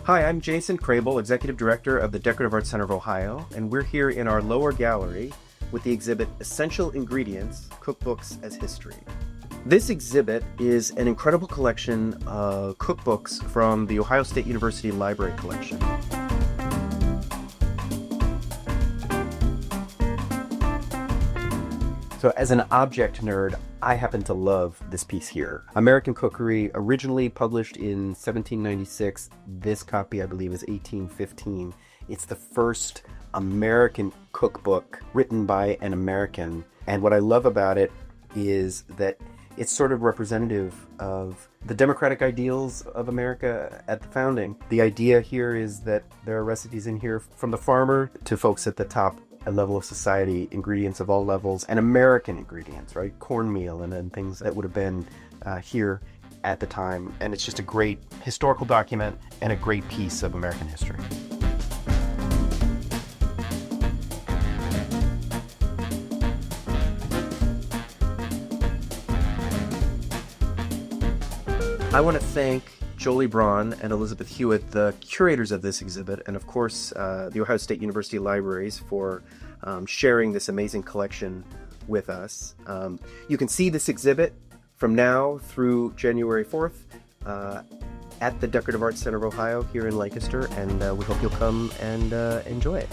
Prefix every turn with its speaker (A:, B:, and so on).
A: Hi, I'm Jason Crabill, Executive Director of the Decorative Arts Center of Ohio, and we're here in our lower gallery with the exhibit Essential Ingredients, Cookbooks as History. This exhibit is an incredible collection of cookbooks from the Ohio State University Library Collection. So as an object nerd, I happen to love this piece here. American Cookery, originally published in 1796. This copy, I believe, is 1815. It's the first American cookbook written by an American. And what I love about it is that it's sort of representative of the democratic ideals of America at the founding. The idea here is that there are recipes in here from the farmer to folks at the top level of society, ingredients of all levels, and American ingredients, right? Cornmeal and things that would have been here at the time. And it's just a great historical document and a great piece of American history. I want to thank Jolie Braun and Elizabeth Hewitt, the curators of this exhibit, and of course the Ohio State University Libraries for sharing this amazing collection with us. You can see this exhibit from now through January 4th at the Decorative Arts Center of Ohio here in Lancaster, and we hope you'll come and enjoy it.